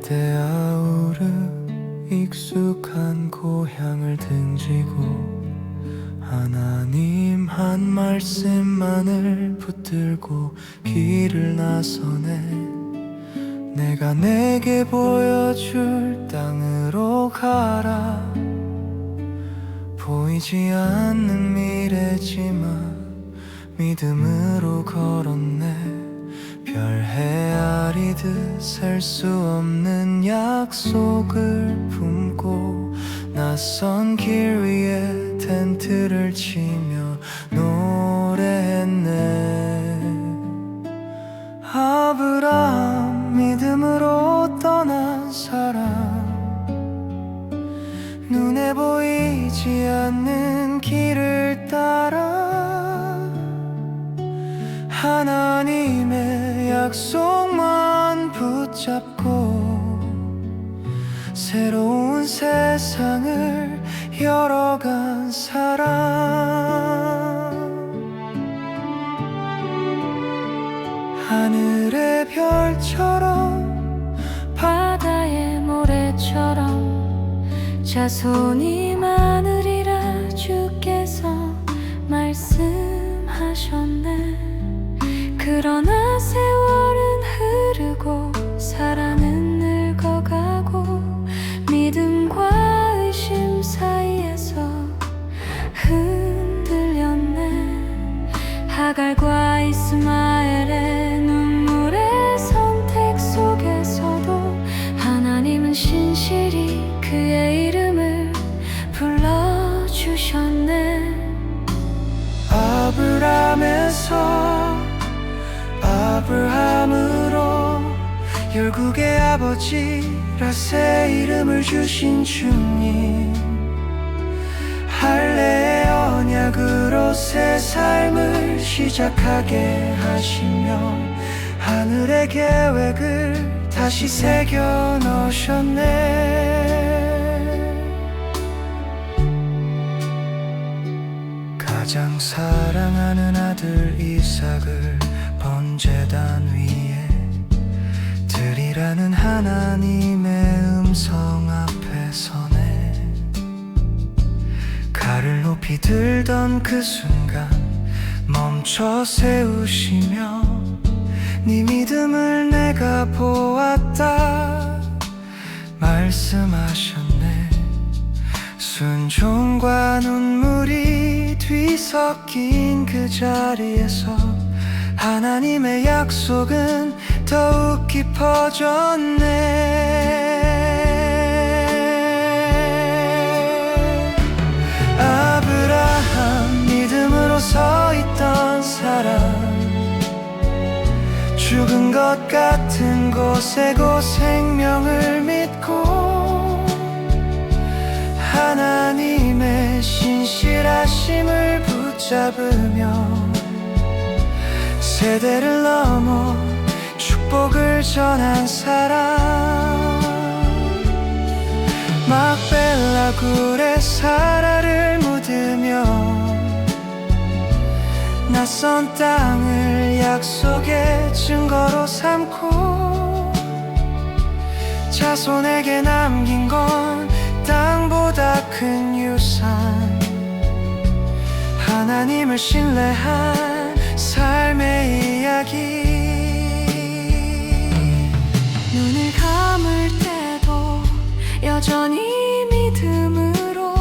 이데아우르 익숙한 고향을 등지고 하나님 한 말씀만을 붙들고 길을 나서네. 내가 내게 보여줄 땅으로 가라. 보이지 않는 미래지만 믿음으로 걸었네. 별 헤아리듯 셀 수 없는 약속을 품고 낯선 길 위에 텐트를 치며 노래했네. 아브라함 믿음으로 떠난 사람, 눈에 보이지 않는 길을 따라 하나님의 약속만 붙잡고 새로운 세상을 열어간 사람. 하늘의 별처럼 바다의 모래처럼 자손이 많으리라 주께서 말씀하셨네. 그러나 세월은 흐르고 사랑은 늙어가고 믿음과 의심 사이에서 흔들렸네. 하갈과 이스마엘의 눈물의 선택 속에서도 하나님은 신실히 그의 이름을 불러주셨네. 아브라함에서 아브라함으로 열국의 아버지라 새 이름을 주신 주님, 할례의 언약으로 새 삶을 시작하게 하시며 하늘의 계획을 다시 새겨 넣으셨네. 가장 사랑하는 아들 이삭을 번제단 위에 드리라는 하나님의 음성 앞에 서네. 칼을 높이 들던 그 순간 멈춰 세우시며 네 믿음을 내가 보았다 말씀하셨네. 순종과 눈물이 뒤섞인 그 자리에서 하나님의 약속은 더욱 깊어졌네. 아브라함 믿음으로 서 있던 사람, 죽은 것 같은 곳에고 생명을 믿고 하나님의 신실하심을 붙잡으며 세대를 넘어 축복을 전한 사람. 막벨라 굴에 사라를 묻으며 낯선 땅을 약속의 증거로 삼고 자손에게 남긴 건 땅보다 큰 유산, 하나님을 신뢰한 삶의 이야기. 눈을 감을 때도 여전히 믿음으로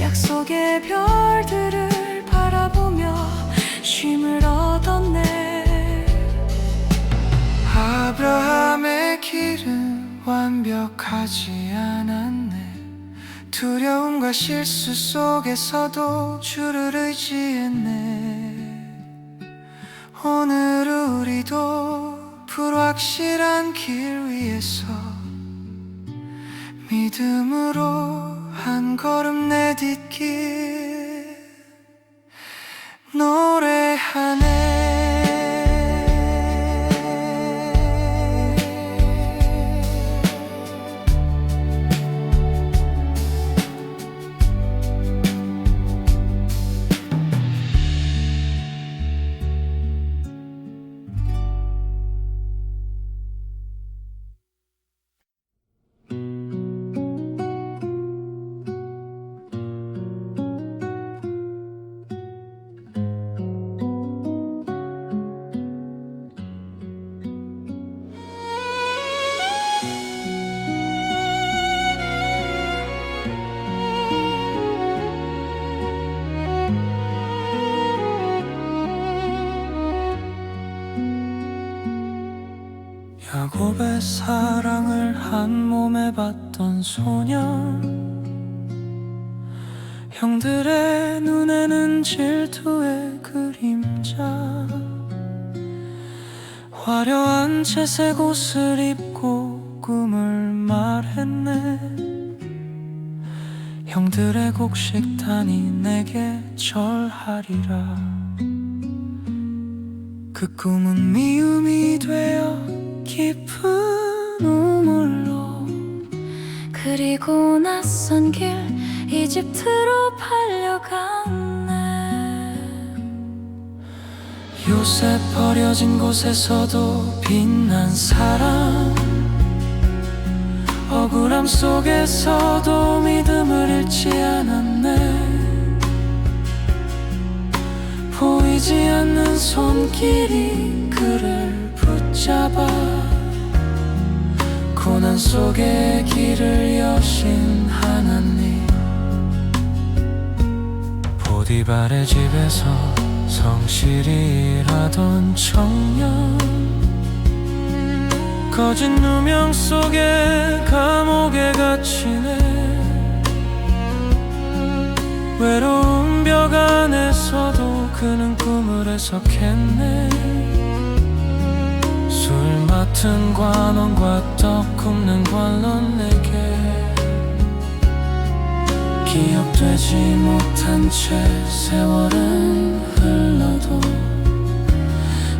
약속의 별들을 바라보며 쉼을 얻었네. 아브라함의 길은 완벽하지 않았네. 두려움과 실수 속에서도 주를 의지했네. 오늘 우리도 불확실한 길 위에서 믿음으로 한 걸음 내딛길 노래하네. 사랑을 한 몸에 받던 소년, 형들의 눈에는 질투의 그림자. 화려한 채색 옷을 입고 꿈을 말했네. 형들의 곡식단이 내게 절하리라. 그 꿈은 미움이 되어 깊은 우물로, 그리고 낯선 길 이집트로 팔려갔네. 요셉 버려진 곳에서도 빛난 사람, 억울함 속에서도 믿음을 잃지 않았네. 보이지 않는 손길이 그를 붙잡아 고난 속에 길을 여신 하나님. 보디발의 집에서 성실히 일하던 청년, 거짓 누명 속에 감옥에 갇히네. 외로운 벽 안에서도 그는 꿈을 해석했네. 술 맡은 관원과 떡 굽는 관원 내게 기억되지 못한 채 세월은 흘러도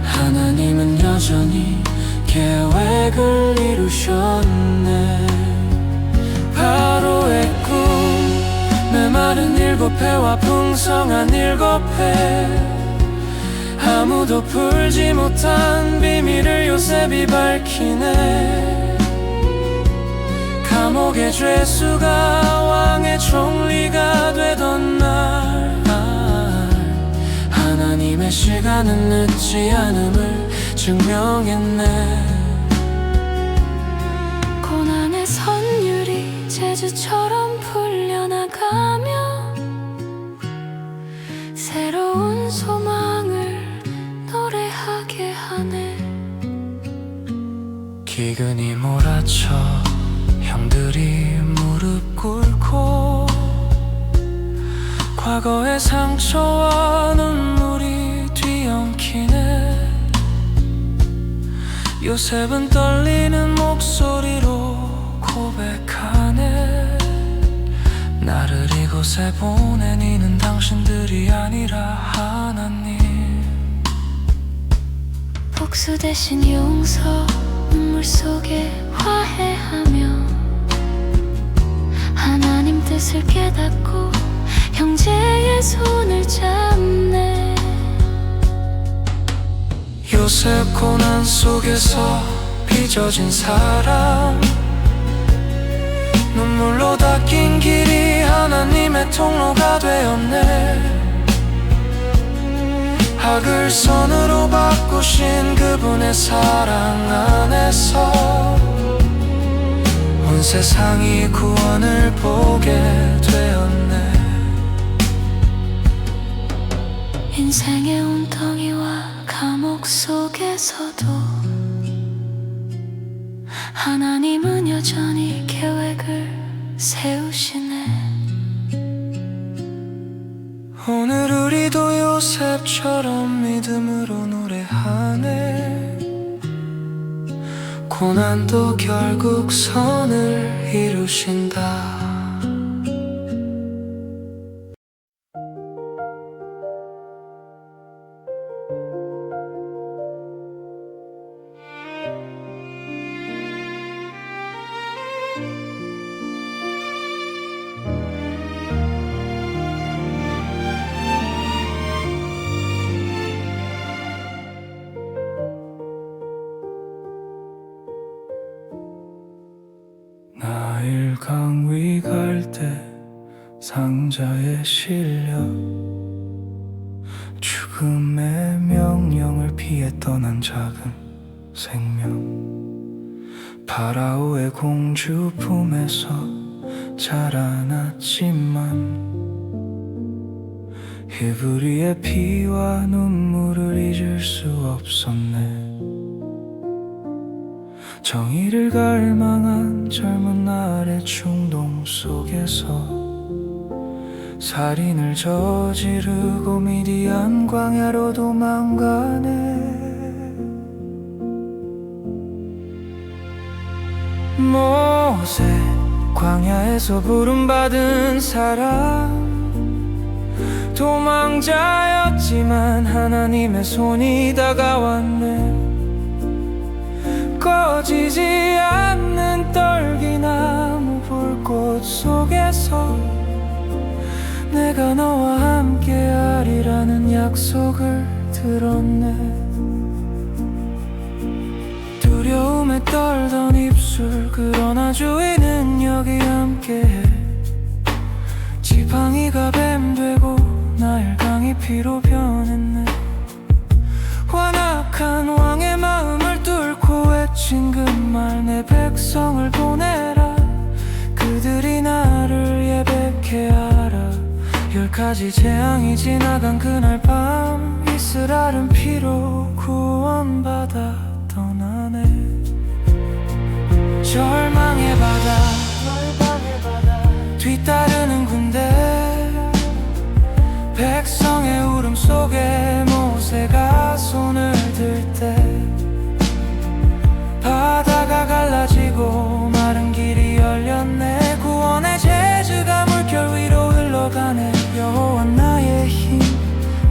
하나님은 여전히 계획을 이루셨네. 바로의 꿈, 메마른 7배와 풍성한 7배, 아무도 풀지 못한 비밀을 요셉이 밝히네. 감옥의 죄수가 왕의 총리가 되던 날, 하나님의 시간은 늦지 않음을 증명했네. 고난의 선율이 제주처럼 풀려나가며 새로운 소망을 노래하게 하네. 기근이 몰아쳐 형들이 무릎 꿇고 과거의 상처와 눈물이 뒤엉키네. 요셉은 떨리는 목소리로 고백하네. 나를 이곳에 보낸 이는 당신들이 아니라 하나님. 복수 대신 용서, 눈물 속에 화해하며 하나님 뜻을 깨닫고 형제의 손을 잡네. 요셉 고난 속에서 빚어진 사람, 눈물로 닦인 길이 하나님의 통로가 되었네. 악을 선으로 바꾸신 그분의 사랑 안에서 온 세상이 구원을 보게 되었네. 인생의 웅덩이와 감옥 속에서도 하나님은 여전히 계획을 세우시네. 오늘 우리도 요셉처럼 믿음으로 노래하네. 고난도 결국 선을 이루신다. 나일강 위 갈 때 상자에 실려 죽음의 명령을 피해 떠난 작은 생명, 파라오의 공주 품에서 자라났지만 히브리의 피와 눈물을 잊을 수 없었네. 정의를 갈망한 젊은 날의 충동 속에서 살인을 저지르고 미디안 광야로 도망가네. 모세 광야에서 부름받은 사람, 도망자였지만 하나님의 손이 다가왔네. 꺼지지 않는 떨기나무 불꽃 속에서 내가 너와 함께하리라는 약속을 들었네. 두려움에 떨던 입술, 그러나 주인은 여기 함께해. 지팡이가 뱀 되고 나일강이 피로 변했네. 완악한 왕의 마음을 뚫고 외친 그 말, 내 백성을 보내라. 그들이 나를 예배케 하라. 10가지 재앙이 지나간 그날 밤, 이스라엘은 피로 구원받아 떠나네. 절망의 바다 뒤따르는 군대, 백성의 울음 속에 모세가 손을 들 때 바다가 갈라지고 마른 길이 열렸네. 구원의 제주가 물결 위로 흘러가네. 여호와 나의 힘,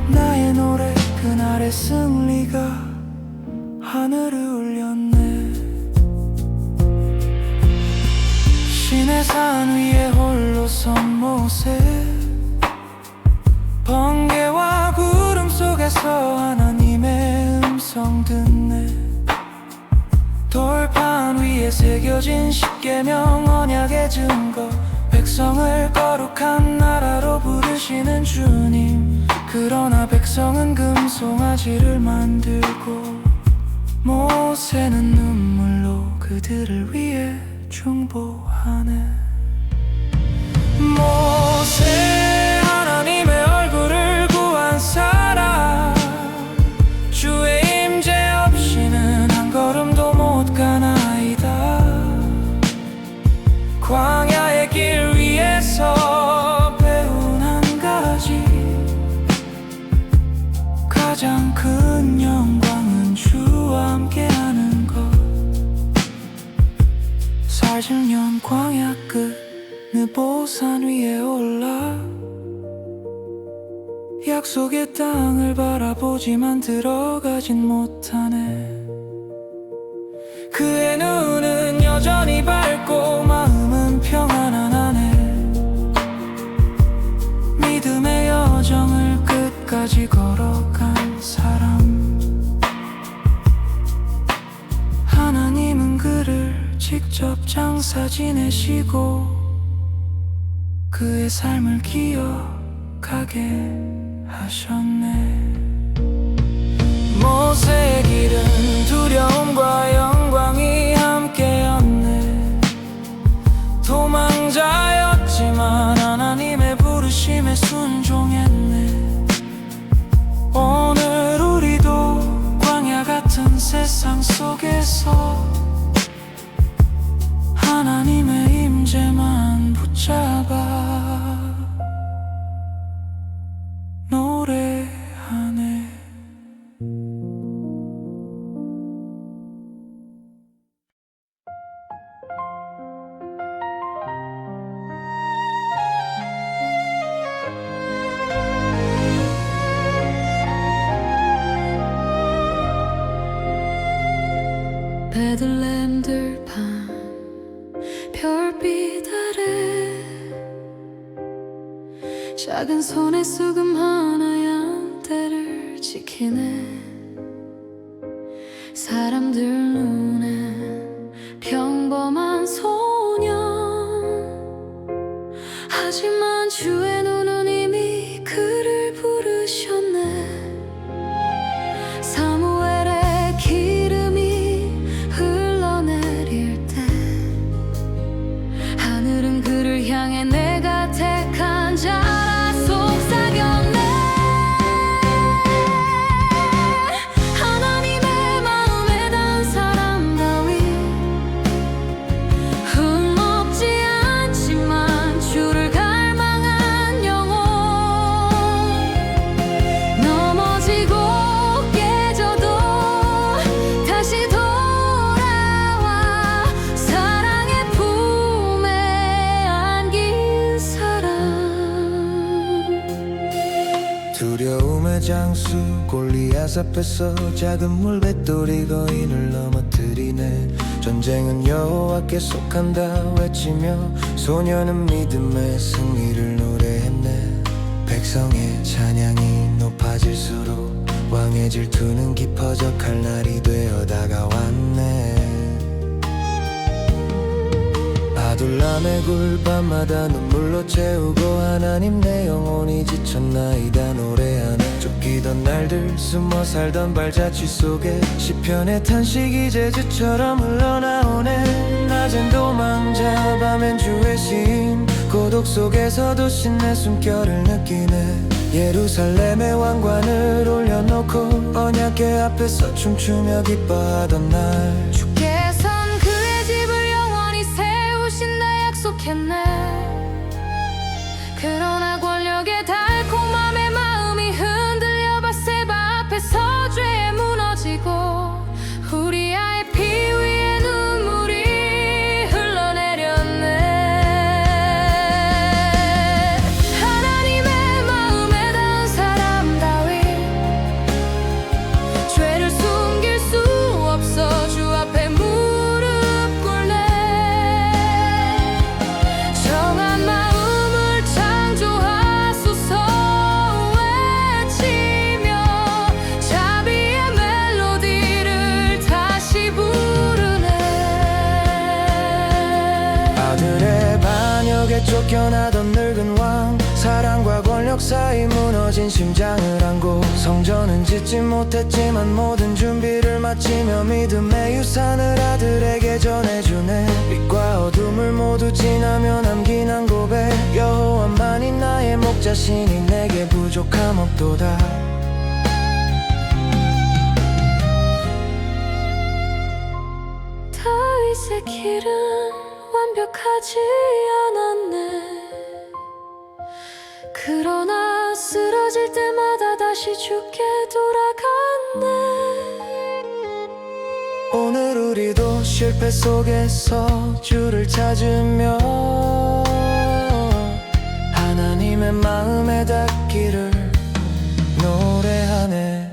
나의 노래, 그날의 승리가 하늘을 울렸네. 신의 산 위에 홀로 선 모세, 번개와 구름 속에서 하나님의 음성 듣네. 돌판 위에 새겨진 십계명, 언약의 증거, 백성을 거룩한 나라로 부르시는 주님. 그러나 백성은 금송아지를 만들고 모세는 눈물로 그들을 위해 중보하네. 모세, 하나님의 얼굴을 구한 사람, 주의 임재 없이는 한 걸음도 못 가나이다. 광야의 길 위에서 배운 한 가지, 가장 큰 영광은 주와 함께하는 것. 40년 광야 끝 느보산 위에 올라 약속의 땅을 바라보지만 들어가진 못하네. 그의 눈은 여전히 밝고 마음은 평안하네. 믿음의 여정을 끝까지 걸어간 사람, 하나님은 그를 직접 장사 지내시고 그의 삶을 기억하게 하셨네. 모세의 길은 두려움과 영광이 함께였네. 도망자였지만 하나님의 부르심에 순종했네. 오늘 우리도 광야 같은 세상 속에서 하나님의 임재만 붙잡아 노래하네. 베들레헴 들판 별빛 아래 작은 손에 수금 하나양 때를 지키네. 사람들 눈엔 평범한 소년, 하지만 주의 눈은 이미 그를 부르셨네. 사무엘의 기름이 흘러내릴 때 하늘은 그를 향해 내가 택한 자라 속삭였네. 하나님의 마음에 장수 골리앗 앞에서 작은 물맷돌이 거인을 넘어뜨리네. 전쟁은 여호와께 속한다 외치며 소녀는 믿음의 승리를 노래했네. 백성의 찬양이 높아질수록 왕의 질투는 깊어져 칼날이 되어 다가왔네. 아둘람의 굴 밤마다 눈물로 채우고 하나님 내 영혼이 지쳤나이다 노래하네. 쫓기던 날들 숨어 살던 발자취 속에 시편의 탄식이 제주처럼 흘러나오네. 낮엔 도망자 밤엔 주의 시임 고독 속에서도 신의 숨결을 느끼네. 예루살렘의 왕관을 올려놓고 언약궤 앞에서 춤추며 기뻐하던 날 주께선 그의 집을 영원히 세우신다 약속했네. 그러나 권력의 달콤함에 마음이 흔들려 바세바 앞에서 죄에 무너지고 우리아의 피 위에 눈물이 흘러내렸네. 하나님의 마음에 닿은 사람 다윗 죄를 숨길 수 없어 주 앞에 무릎 꿇네. 정한 마음을 창조하소서 외치며 자비의 멜로디를 다시 부르네. 아들의 반역에 쫓겨나던 늙은 왕 사랑과 권력 사이 무너진 심장을 안고 성전은 짓지 못했지만 모든 준비를 마치며 믿음의 유산을 아들에게 전해주네. 빛과 어둠을 모두 지나며 남긴 한 고백 여호와만이 나의 목자시니 내게 부족함 없도다. 다윗의 길은 완벽하지 않았네. 그러나 쓰러질 때마다 다시 주께 돌아갔네. 오늘 우리도 실패 속에서 주를 찾으며 하나님의 마음에 닿기를 노래하네.